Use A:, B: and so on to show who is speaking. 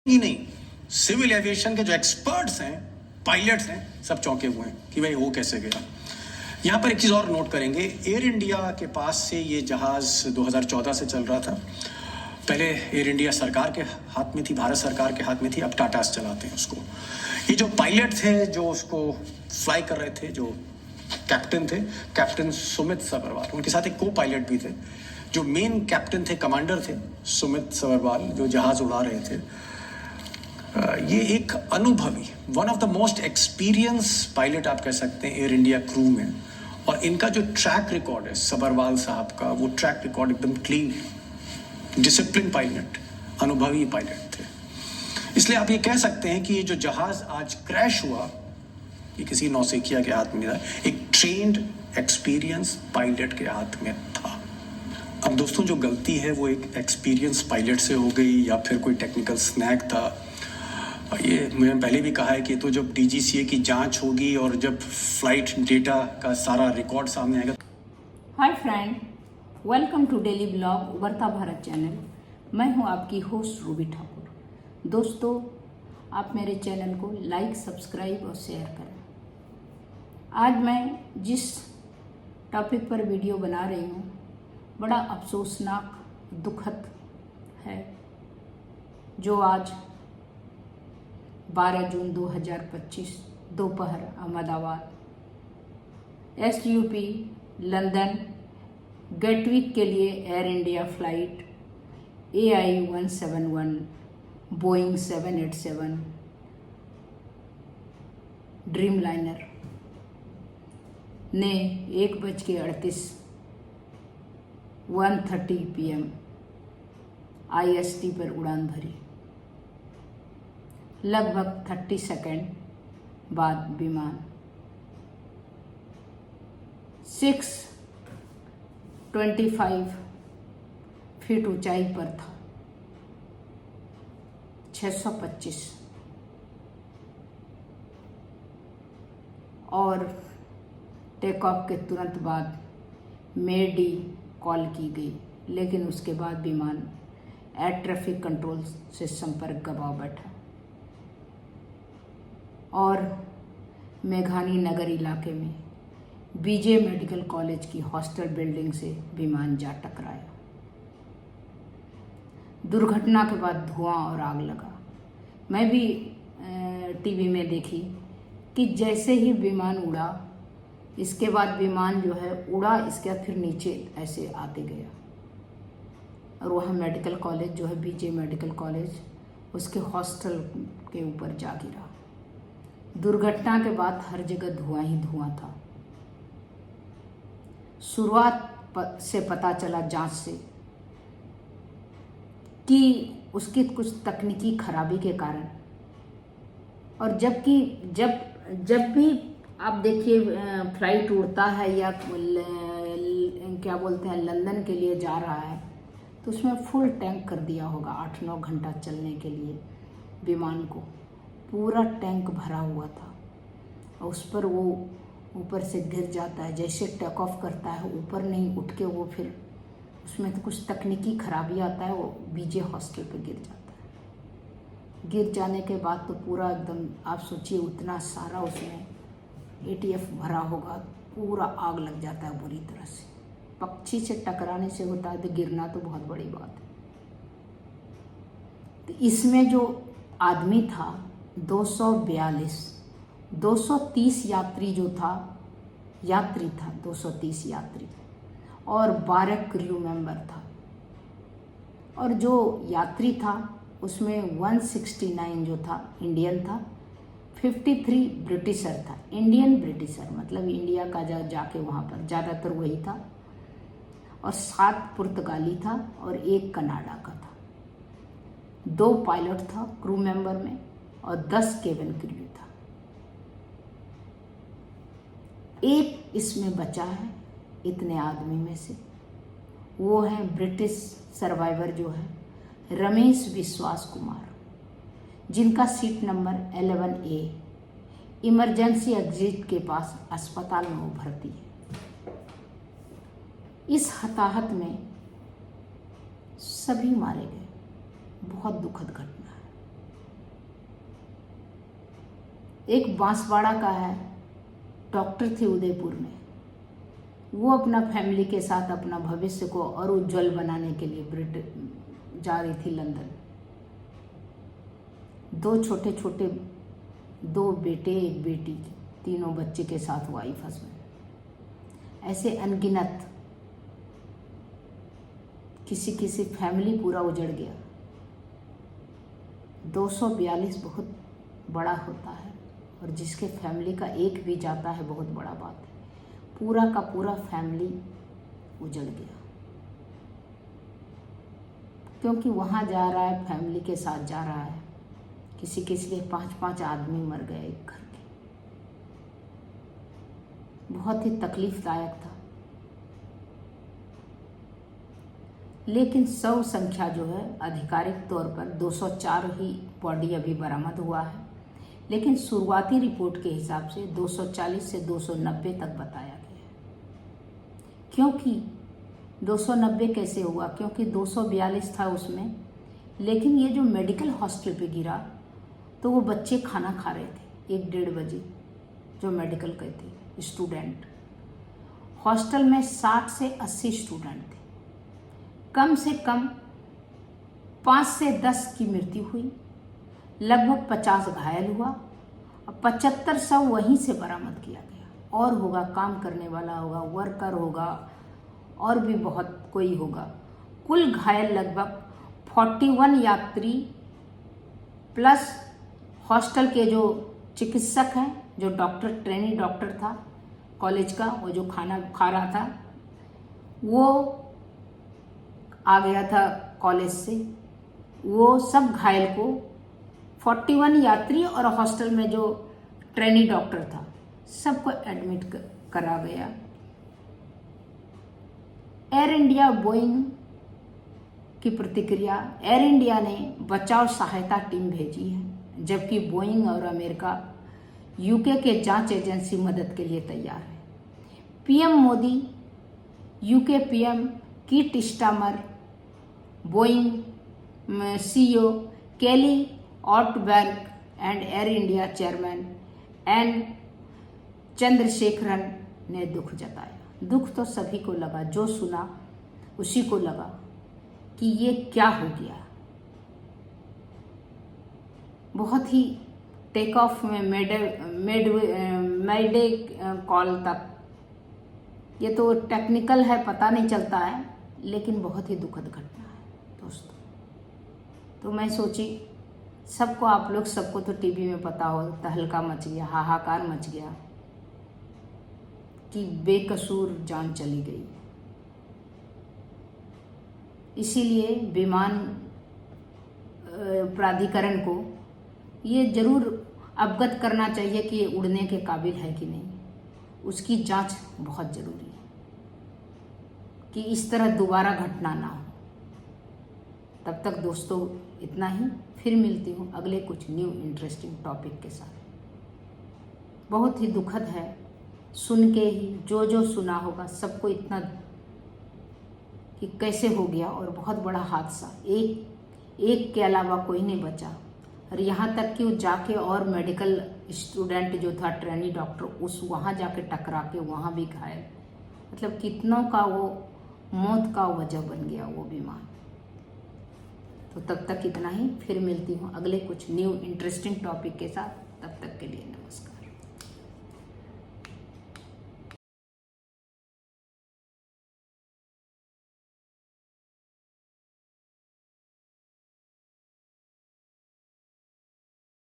A: ही नहीं, civil aviation के जो एक्सपर्ट्स हैं, पायलट्स हैं, सब चौंके हुए हैं कि भाई हो कैसे गया। यहाँ पर एक चीज़ और नोट करेंगे, एयर इंडिया के पास से ये जहाज़ 2014 से चल रहा था। पहले एयर इंडिया सरकार के हाथ में थी, भारत सरकार के हाथ में थी, अब टाटास चलाते हैं उसको। ये जो पायलट थे जो उसको फ्लाई कर रहे थे, जो कैप्टन थे, कैप्टन सुमित सबरवाल, उनके साथ एक को पायलट भी थे। जो मेन कैप्टन थे, कमांडर थे सुमित सबरवाल, जो जहाज़ उड़ा रहे थे, ये एक अनुभवी, one of the most experience pilot आप कह सकते हैं एयर इंडिया क्रू में। और इनका जो ट्रैक रिकॉर्ड है सबरवाल साहब का, वो ट्रैक रिकॉर्ड एकदम क्लीन है। डिसिप्लिन पायलट, अनुभवी पायलट थे। इसलिए आप ये कह सकते हैं कि ये जो जहाज आज क्रैश हुआ, ये किसी नौसेखिया के हाथ में था, एक ट्रेन्ड एक्सपीरियंस पायलट के हाथ में था। अब दोस्तों, जो गलती है वो एक एक्सपीरियंस पायलट से हो गई या फिर कोई टेक्निकल स्नैक था। ये मैंने पहले भी कहा है कि तो जब डीजीसीए की जांच होगी और जब फ्लाइट डेटा का सारा रिकॉर्ड सामने आएगा।
B: Hi friend, welcome to daily blog उभरता भारत चैनल। मैं हूं आपकी होस्ट रूबी ठाकुर। दोस्तों, आप मेरे चैनल को लाइक, सब्सक्राइब और शेयर करें। आज मैं जिस टॉपिक पर वीडियो बना रही हूं, बड़ा अफसोसनाक, दुखद है, जो आज 12 जून 2025 दोपहर अहमदाबाद SUP लंदन गेटविक के लिए air India flight AI 171 Boeing 787 dream liner ने 1:38 1:30 PM IST पर उड़ान भरी। लगभग 30 सेकंड बाद विमान 625 फीट ऊंचाई पर था। 625 और टेक ऑफ के तुरंत बाद मेडी कॉल की गई, लेकिन उसके बाद विमान एयर ट्रैफिक कंट्रोल से संपर्क गंवा बैठा और मेघानी नगर इलाके में BJ मेडिकल कॉलेज की हॉस्टल बिल्डिंग से विमान जा टकराया। दुर्घटना के बाद धुआं और आग लगा। मैं भी टीवी में देखी कि जैसे ही विमान उड़ा, इसके बाद विमान जो है उड़ा, इसके बाद फिर नीचे ऐसे आते गया और वहाँ मेडिकल कॉलेज जो है BJ मेडिकल कॉलेज, उसके हॉस्टल के ऊपर जा गिरा। दुर्घटना के बाद हर जगह धुआं ही धुआं था। शुरुआत से पता चला जांच से कि उसकी कुछ तकनीकी खराबी के कारण, और जबकि जब भी आप देखिए फ्लाइट उड़ता है या क्या बोलते हैं लंदन के लिए जा रहा है, तो उसमें फुल टैंक कर दिया होगा 8-9 घंटा चलने के लिए। विमान को पूरा टैंक भरा हुआ था और उस पर वो ऊपर से गिर जाता है। जैसे टेक ऑफ करता है, ऊपर नहीं उठ के वो फिर उसमें तो कुछ तकनीकी खराबी आता है, वो BJ हॉस्टल पे गिर जाता है। गिर जाने के बाद तो पूरा एकदम, आप सोचिए उतना सारा उसमें ATF भरा होगा, पूरा आग लग जाता है बुरी तरह से। पक्षी से टकराने से होता है तो गिरना तो बहुत बड़ी बात है। तो इसमें जो आदमी था 230 यात्री जो था, यात्री था 230 यात्री, और 12 क्रू मेंबर था। और जो यात्री था उसमें 169 जो था इंडियन था, 53 ब्रिटिशर था। इंडियन ब्रिटिशर मतलब इंडिया का जाके वहाँ पर ज़्यादातर वही था, और 7 पुर्तगाली था और 1 कनाडा का था। 2 पायलट था क्रू मेंबर में और 10 केबिन क्रू था। एक इसमें बचा है इतने आदमी में से, वो है ब्रिटिश सर्वाइवर जो है रमेश विश्वास कुमार, जिनका seat number 11A emergency exit के पास अस्पताल में वो भर्ती है। इस हताहत में सभी मारे गए। बहुत दुखद घटना है। एक बांसवाड़ा का है, डॉक्टर थे उदयपुर में। वो अपना फैमिली के साथ अपना भविष्य को और उज्जवल बनाने के लिए ब्रिटेन जा रही थी, लंदन। 2 छोटे छोटे 2 बेटे 1 बेटी, तीनों बच्चे के साथ वाइफ हस्बैंड। ऐसे अनगिनत किसी किसी फैमिली पूरा उजड़ गया। 242 बहुत बड़ा होता है, और जिसके फैमिली का एक भी जाता है बहुत बड़ा बात है। पूरा का पूरा फैमिली उजड़ गया, क्योंकि वहाँ जा रहा है, फैमिली के साथ जा रहा है। किसी किसी के 5-5 आदमी मर गए एक घर के। बहुत ही तकलीफदायक था। लेकिन 100 संख्या जो है आधिकारिक तौर पर 204 ही बॉडी अभी बरामद हुआ है, लेकिन शुरुआती रिपोर्ट के हिसाब से 240 से 290 तक बताया गया है। क्योंकि 290 कैसे हुआ? क्योंकि 242 था उसमें, लेकिन ये जो मेडिकल हॉस्टल पे गिरा तो वो बच्चे खाना खा रहे थे 1-1:30 बजे, जो मेडिकल के थे स्टूडेंट। हॉस्टल में 60 से 80 स्टूडेंट थे। कम से कम 5 से 10 की मृत्यु हुई, लगभग 50 घायल हुआ, और 75 शव वहीं से बरामद किया गया। और होगा, काम करने वाला होगा, वर्कर होगा, और भी बहुत कोई होगा। कुल घायल लगभग 41 यात्री प्लस हॉस्टल के जो चिकित्सक हैं, जो डॉक्टर, ट्रेनी डॉक्टर था कॉलेज का, वो जो खाना खा रहा था, वो आ गया था कॉलेज से। वो सब घायल को 41 यात्री और हॉस्टल में जो ट्रेनी डॉक्टर था, सबको एडमिट करा गया। एयर इंडिया बोइंग की प्रतिक्रिया, एयर इंडिया ने बचाव सहायता टीम भेजी है, जबकि बोइंग और अमेरिका यूके के जांच एजेंसी मदद के लिए तैयार है। PM Modi, UK PM Keir Starmer, Boeing CEO Kelly Ortberg and Air India chairman N Chandrasekaran ने दुख जताया। दुख तो सभी को लगा, जो सुना उसी को लगा कि ये क्या हो गया। बहुत ही टेक ऑफ में मेडे कॉल तक, ये तो टेक्निकल है, पता नहीं चलता है, लेकिन बहुत ही दुखद घटना है दोस्तों। तो मैं सोची सबको, आप लोग सबको तो टीवी में पता हो, तहलका मच गया, हाहाकार मच गया कि बेकसूर जान चली गई। इसीलिए विमान प्राधिकरण को ये जरूर अवगत करना चाहिए कि ये उड़ने के काबिल है कि नहीं। उसकी जांच बहुत ज़रूरी है कि इस तरह दोबारा घटना ना हो। तब तक दोस्तों इतना ही, फिर मिलती हूँ अगले कुछ न्यू इंटरेस्टिंग टॉपिक के साथ। बहुत ही दुखद है, सुन के ही जो जो सुना होगा सबको इतना कि कैसे हो गया, और बहुत बड़ा हादसा, एक के अलावा कोई नहीं बचा। और यहाँ तक कि वो जाके और मेडिकल स्टूडेंट जो था, ट्रेनी डॉक्टर, उस वहाँ जाके टकरा के वहाँ भी घायल। मतलब कितनों का वो मौत का वजह बन गया वो विमान। तो तब तक इतना ही, फिर मिलती हूँ अगले कुछ न्यू इंटरेस्टिंग टॉपिक के साथ। तब तक के लिए